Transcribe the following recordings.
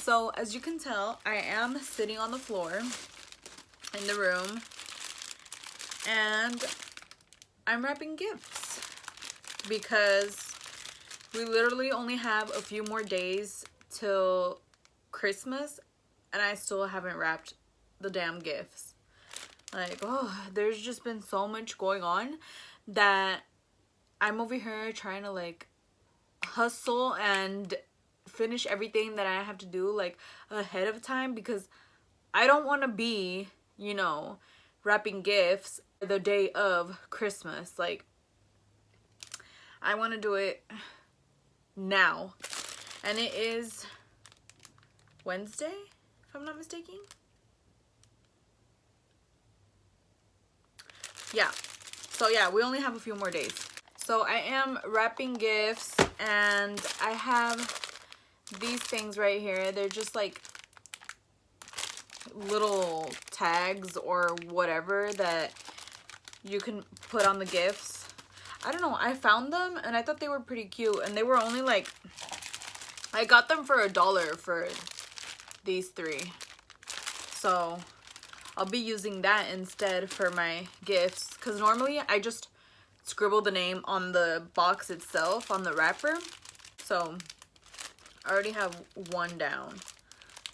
So as you can tell, I am sitting on the floor in the room and I'm wrapping gifts because we literally only have a few more days till Christmas and I still haven't wrapped the damn gifts. Like, oh, there's just been so much going on that I'm over here trying to like hustle and finish everything that I have to do like ahead of time because I don't want to be, you know, wrapping gifts the day of Christmas. Like, I want to do it now. And it is Wednesday, if I'm not mistaken. Yeah. So yeah, we only have a few more days. So I am wrapping gifts and I have these things right here. They're just like little tags or whatever that you can put on the gifts. I don't know, I found them and I thought they were pretty cute and they were only like, I got them for $1 for these 3. So I'll be using that instead for my gifts because normally I just scribble the name on the box itself, on the wrapper. So I already have 1 down.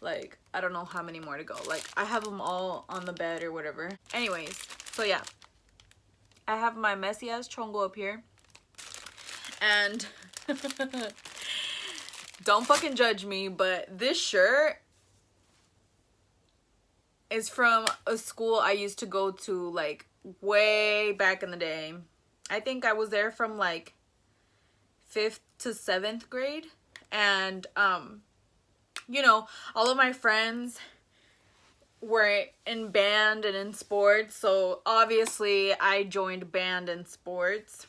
Like, I don't know how many more to go. Like, I have them all on the bed or whatever. Anyways, so yeah. I have my messy ass chongo up here. And don't fucking judge me, but this shirt is from a school I used to go to like way back in the day. I think I was there from like 5th to 7th grade. And you know, all of my friends were in band and in sports, so obviously I joined band and sports.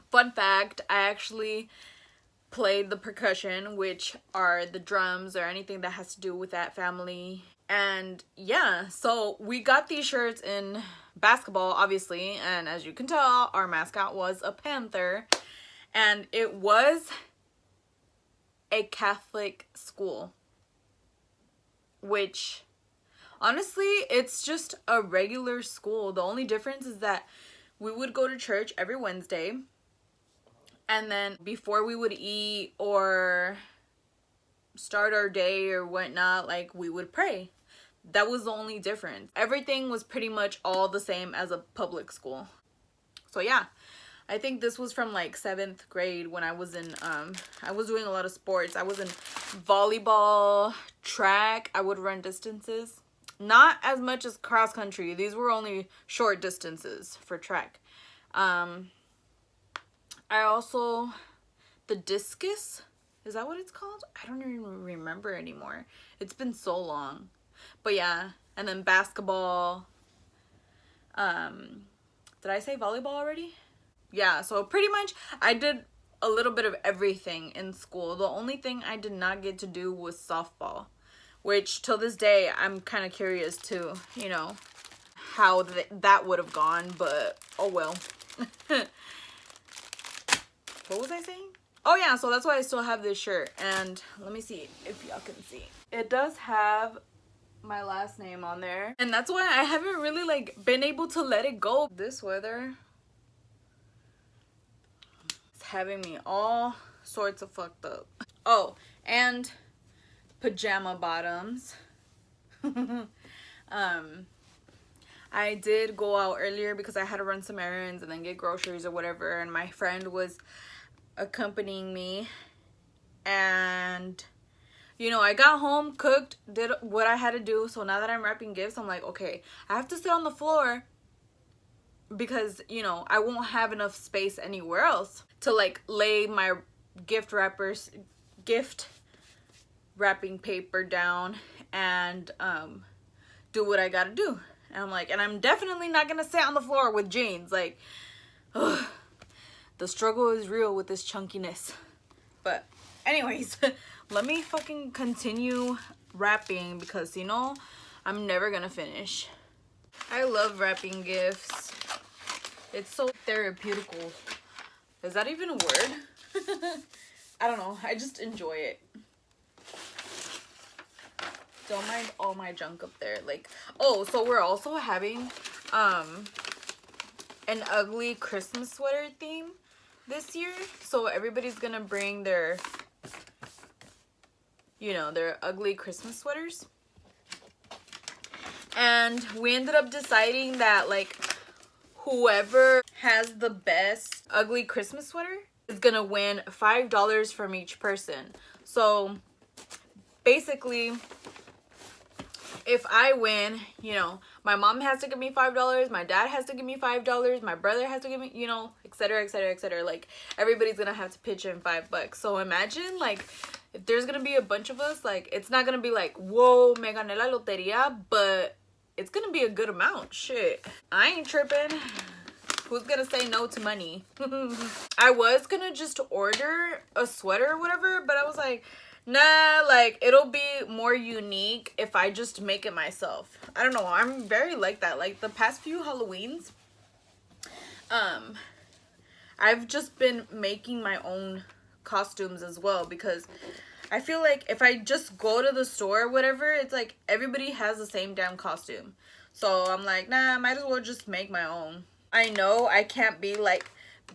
Fun fact, I actually played the percussion, which are the drums or anything that has to do with that family. And yeah, so we got these shirts in basketball, obviously, and as you can tell, our mascot was a panther, and it was a Catholic school, which honestly, it's just a regular school. The only difference is that we would go to church every Wednesday, and then before we would eat or start our day or whatnot, like, we would pray. That was the only difference. Everything was pretty much all the same as a public school. So yeah, I think this was from like 7th grade when I was in, I was doing a lot of sports. I was in volleyball, track. I would run distances. Not as much as cross country. These were only short distances for track. I also, the discus, is that what it's called? I don't even remember anymore. It's been so long. But yeah, and then basketball. Did I say volleyball already? Yeah, so pretty much I did a little bit of everything in school. The only thing I did not get to do was softball, which till this day I'm kind of curious to, you know, how that would have gone, but oh well. What was I saying? Oh yeah, so that's why I still have this shirt, and let me see if y'all can see. It does have my last name on there, and that's why I haven't really like been able to let it go. This weather is having me all sorts of fucked up. Oh, and pajama bottoms. I did go out earlier because I had to run some errands and then get groceries or whatever, and my friend was accompanying me, and you know, I got home, cooked, did what I had to do. So now that I'm wrapping gifts, I'm like, okay, I have to sit on the floor because, you know, I won't have enough space anywhere else to like lay my gift wrapping paper down and do what I gotta do. And I'm like, and I'm definitely not gonna sit on the floor with jeans. Like, ugh, the struggle is real with this chunkiness. But anyways, let me fucking continue wrapping because, you know, I'm never gonna finish. I love wrapping gifts. It's so therapeutical. Is that even a word? I don't know. I just enjoy it. don't mind all my junk up there. Like, oh, so we're also having an ugly Christmas sweater theme this year. So everybody's gonna bring their, you know, their ugly Christmas sweaters. And we ended up deciding that, like, whoever has the best ugly Christmas sweater is gonna win $5 from each person. So basically, if I win, you know, my mom has to give me $5, my dad has to give me $5, my brother has to give me, you know, etc, etc, etc. Like, everybody's gonna have to pitch in $5. So imagine, like, if there's gonna be a bunch of us, like, it's not gonna be like, whoa, me gané la lotería, but it's gonna be a good amount. Shit, I ain't tripping. Who's gonna say no to money? I was gonna just order a sweater or whatever, but I was like, nah, like, it'll be more unique if I just make it myself. I don't know, I'm very like that. Like, the past few Halloweens, I've just been making my own costumes as well, because I feel like if I just go to the store or whatever, it's like everybody has the same damn costume. So I'm like, nah, I might as well just make my own. I know I can't be like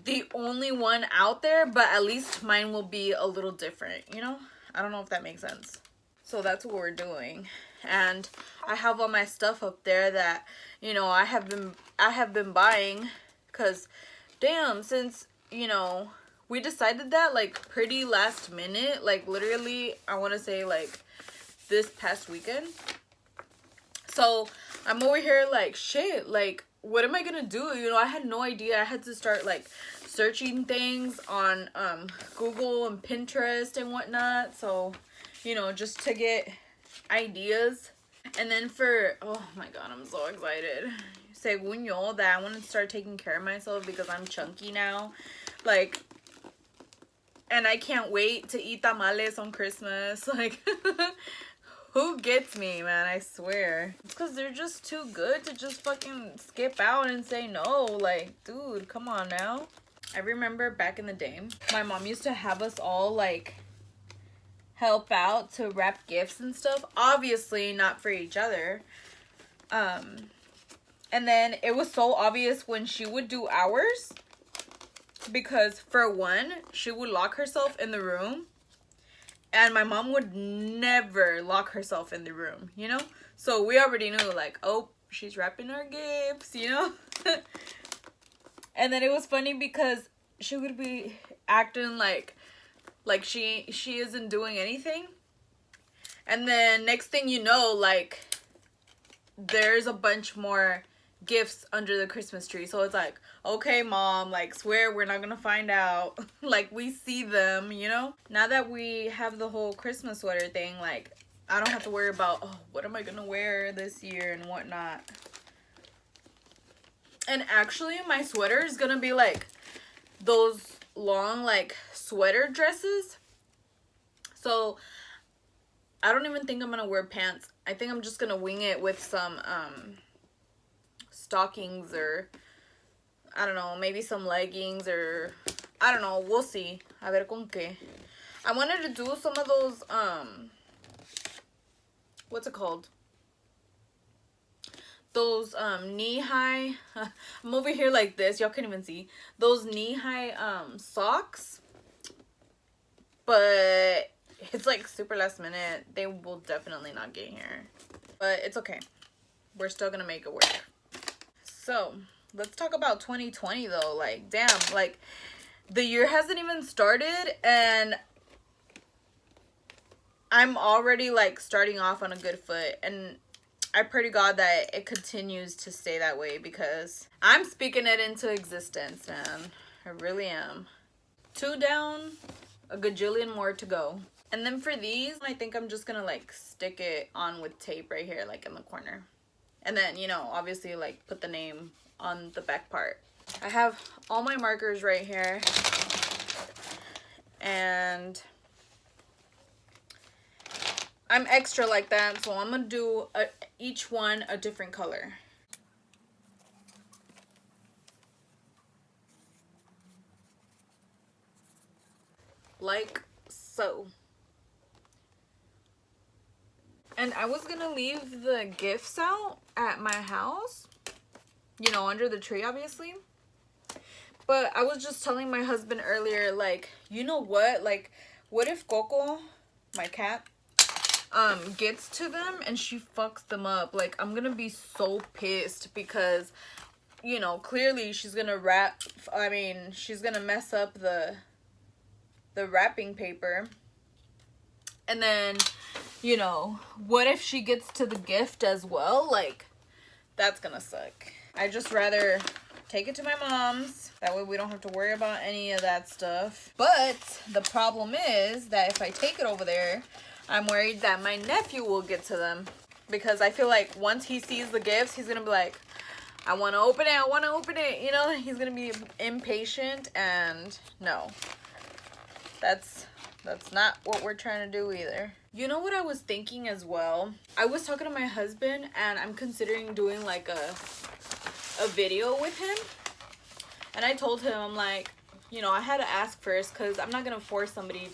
the only one out there, but at least mine will be a little different, you know? I don't know if that makes sense. So that's what we're doing. And I have all my stuff up there that, you know, I have been buying, because damn, since, you know, we decided that like pretty last minute, like literally I want to say like this past weekend. So I'm over here like, shit, like, what am I gonna do? You know, I had no idea. I had to start like searching things on Google and Pinterest and whatnot, so, you know, just to get ideas. And then for, oh my god, I'm so excited, según yo, that I want to start taking care of myself because I'm chunky now, like, and I can't wait to eat tamales on Christmas. Like, who gets me, man? I swear. It's because they're just too good to just fucking skip out and say no. Like, dude, come on now. I remember back in the day, my mom used to have us all, like, help out to wrap gifts and stuff. Obviously, not for each other. And then it was so obvious when she would do ours, because for one, she would lock herself in the room, and my mom would never lock herself in the room, you know? So we already knew, like, oh, she's wrapping our gifts, you know? And then it was funny because she would be acting like she isn't doing anything. And then next thing you know, like, there's a bunch more gifts under the Christmas tree. So it's like, okay, mom, like, swear we're not gonna find out. Like, we see them, you know? Now that we have the whole Christmas sweater thing, like, I don't have to worry about, oh, what am I gonna wear this year and whatnot. And actually, my sweater is gonna be like those long, like, sweater dresses. So I don't even think I'm gonna wear pants. I think I'm just gonna wing it with some stockings, or I don't know, maybe some leggings, or I don't know, we'll see. A ver con qué. I wanted to do some of those what's it called? Those knee-high, I'm over here like this, y'all can't even see, those knee-high socks, but it's like super last minute. They will definitely not get here, but it's okay, we're still gonna make it work. So let's talk about 2020 though. Like, damn, like, the year hasn't even started and I'm already like starting off on a good foot, and I pray to God that it continues to stay that way, because I'm speaking it into existence, man. I really am. 2 down, a gajillion more to go. And then for these, I think I'm just gonna like stick it on with tape right here, like in the corner. And then, you know, obviously like put the name on the back part. I have all my markers right here. And I'm extra like that, so I'm gonna do each one a different color. Like so. And I was gonna leave the gifts out at my house, you know, under the tree, obviously. But I was just telling my husband earlier, like, you know what? Like, what if Coco, my cat, gets to them and she fucks them up? Like, I'm gonna be so pissed because, you know, clearly she's gonna she's gonna mess up the wrapping paper. And then, you know, what if she gets to the gift as well? Like, that's gonna suck. I just rather take it to my mom's. That way we don't have to worry about any of that stuff. But the problem is that if I take it over there, I'm worried that my nephew will get to them. Because I feel like once he sees the gifts, he's gonna be like, I want to open it, I want to open it. You know, he's gonna be impatient, and no. That's not what we're trying to do either. You know what I was thinking as well? I was talking to my husband, and I'm considering doing like a video with him. And I told him, I'm like, you know, I had to ask first because I'm not gonna force somebody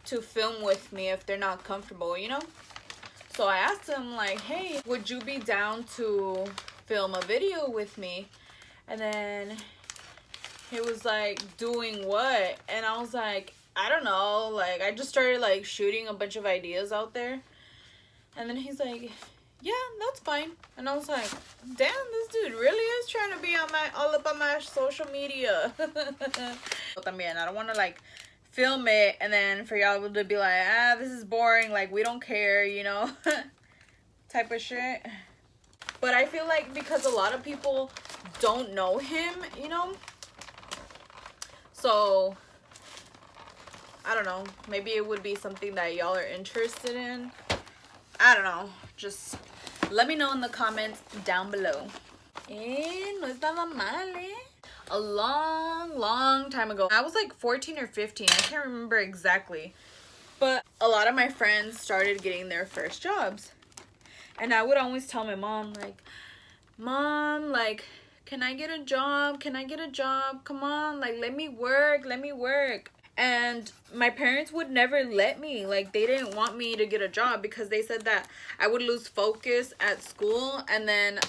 to film with me if they're not comfortable, you know. So I asked him, like, hey, would you be down to film a video with me? And then he was like, doing what? And I was like, I don't know. Like, I just started like shooting a bunch of ideas out there. And then he's like, yeah, that's fine. And I was like, damn, this dude really is trying to be on all up on my social media. I don't want to like film it and then for y'all to be like, ah, this is boring, like we don't care, you know, type of shit. But I feel like because a lot of people don't know him, you know, so I don't know, maybe it would be something that y'all are interested in. I don't know, just let me know in the comments down below. No estaba mal, A long time ago, I was like 14 or 15, I can't remember exactly, but a lot of my friends started getting their first jobs, and I would always tell my mom, like, Mom, like, can I get a job? Can I get a job? Come on, like, let me work. And my parents would never let me. Like, they didn't want me to get a job because they said that I would lose focus at school, and then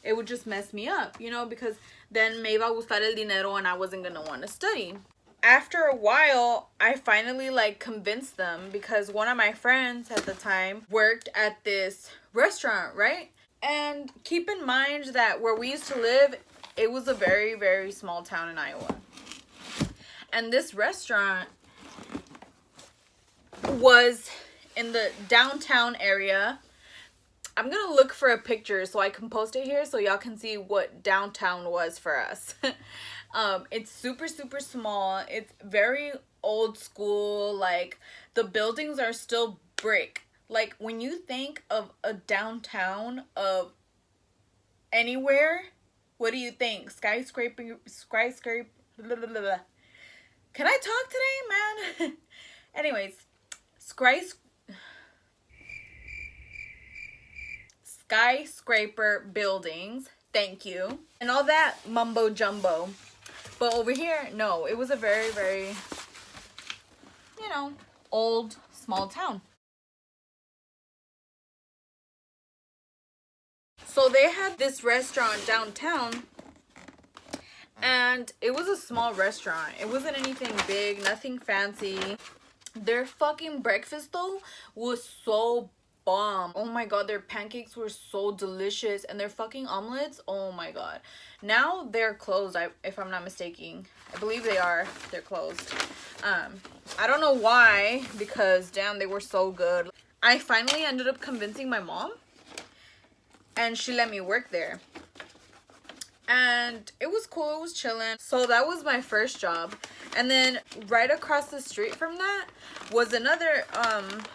it would just mess me up, you know, because then me iba a gustar el dinero and I wasn't gonna want to study. After a while, I finally like convinced them because one of my friends at the time worked at this restaurant, right? And keep in mind that where we used to live, it was a very, very small town in Iowa. And this restaurant was in the downtown area. I'm going to look for a picture so I can post it here so y'all can see what downtown was for us. It's super, super small. It's very old school. Like, the buildings are still brick. Like, when you think of a downtown of anywhere, what do you think? Skyscraper, blah, blah, blah, blah. Can I talk today, man? Anyways, skyscraper buildings, thank you, and all that mumbo jumbo. But over here, no, it was a very, very, you know, old, small town. So they had this restaurant downtown, and it was a small restaurant. It wasn't anything big, nothing fancy. Their fucking breakfast though was so bomb. Oh my god, their pancakes were so delicious, and their fucking omelets, oh my god. Now they're closed, if I'm not mistaken. I believe they are. They're closed. I don't know why, because damn, they were so good. I finally ended up convincing my mom, and she let me work there. And it was cool, it was chilling. So that was my first job. And then right across the street from that was another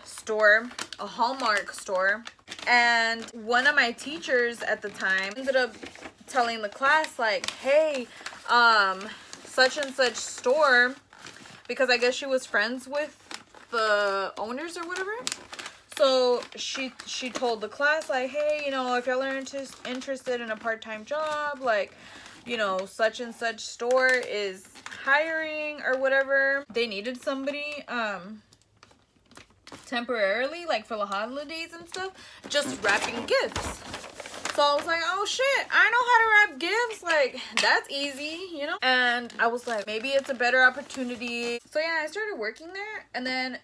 store, a Hallmark store. And one of my teachers at the time ended up telling the class, like, hey, such and such store, because I guess she was friends with the owners or whatever. So she told the class, like, hey, you know, if y'all are interested in a part-time job, like, you know, such and such store is hiring or whatever. They needed somebody. temporarily, like for the holidays and stuff, just wrapping gifts. So I was like, oh shit, I know how to wrap gifts. Like, that's easy, you know? And I was like, maybe it's a better opportunity. So yeah, I started working there. And then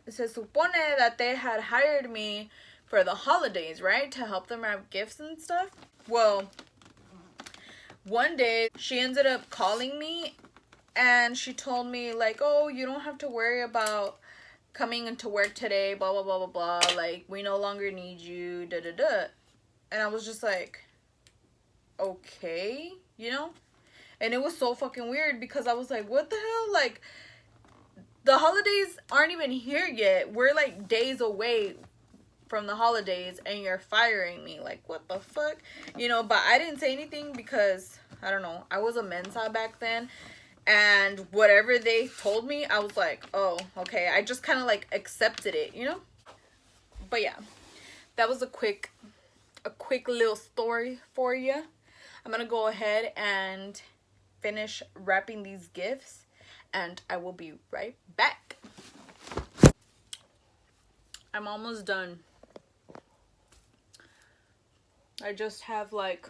se supone that they had hired me for the holidays, right? To help them wrap gifts and stuff. Well, one day she ended up calling me and she told me like, oh, you don't have to worry about coming into work today, blah, blah, blah, blah, blah. Like, we no longer need you, da, da, da. And I was just like, okay, you know? And it was so fucking weird because I was like, what the hell? Like, the holidays aren't even here yet. We're like days away from the holidays and you're firing me. Like, what the fuck? You know, but I didn't say anything because, I don't know, I was a Mensa back then. And whatever they told me, I was like, oh, okay. I just kind of like accepted it, you know? But yeah, that was a quick little story for you. I'm gonna go ahead and finish wrapping these gifts and I will be right back. I'm almost done. I just have like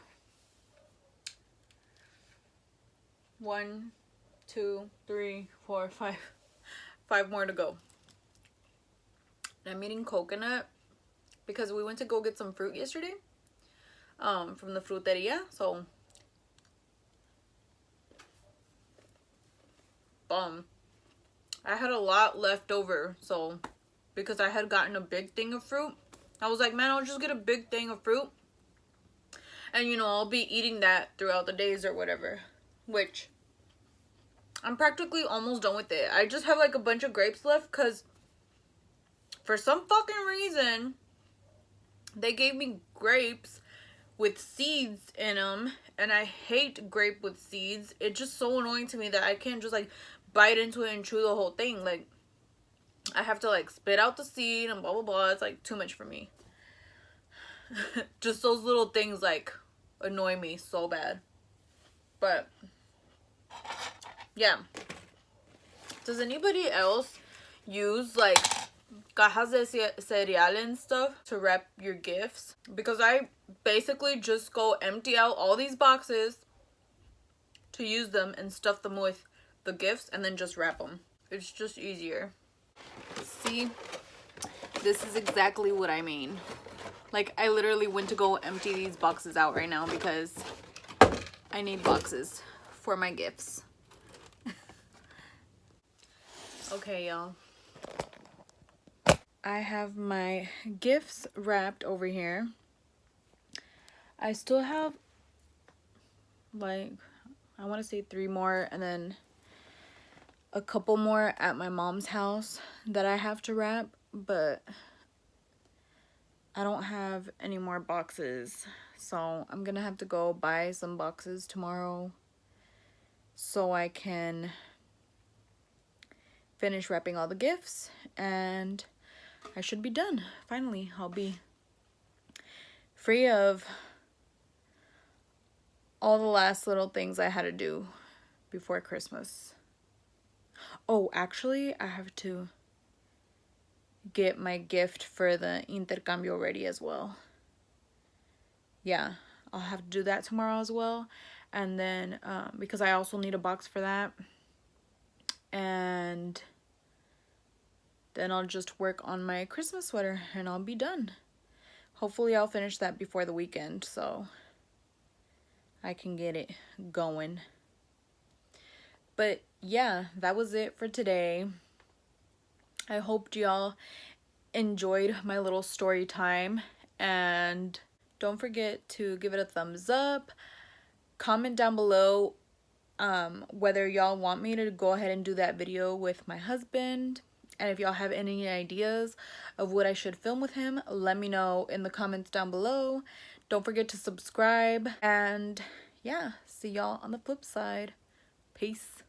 1, 2, 3, 4, 5 more to go. And I'm eating coconut because we went to go get some fruit yesterday from the fruteria. So I had a lot left over, so because I had gotten a big thing of fruit, I was like, man, I'll just get a big thing of fruit and you know, I'll be eating that throughout the days or whatever, which I'm practically almost done with it. I just have like a bunch of grapes left because for some fucking reason they gave me grapes with seeds in them, and I hate grape with seeds. It's just so annoying to me that I can't just like bite into it and chew the whole thing. Like, I have to like spit out the seed and blah blah blah. It's like too much for me. Just those little things like annoy me so bad. But yeah, does anybody else use like cajas de cereal and stuff to wrap your gifts? Because I basically just go empty out all these boxes to use them and stuff them with the gifts and then just wrap them. It's just easier. See, this is exactly what I mean. Like, I literally went to go empty these boxes out right now because I need boxes for my gifts. Okay, y'all. I have my gifts wrapped over here. I still have like, I want to say 3 more and then a couple more at my mom's house that I have to wrap, but I don't have any more boxes, so I'm gonna have to go buy some boxes tomorrow so I can finish wrapping all the gifts and I should be done. Finally, I'll be free of all the last little things I had to do before Christmas. Oh, actually, I have to get my gift for the intercambio ready as well. Yeah, I'll have to do that tomorrow as well. And then, because I also need a box for that. And then I'll just work on my Christmas sweater and I'll be done. Hopefully I'll finish that before the weekend so I can get it going. But yeah, that was it for today. I hope y'all enjoyed my little story time, and don't forget to give it a thumbs up. Comment down below whether y'all want me to go ahead and do that video with my husband, and if y'all have any ideas of what I should film with him, let me know in the comments down below. Don't forget to subscribe, and yeah, see y'all on the flip side. Peace.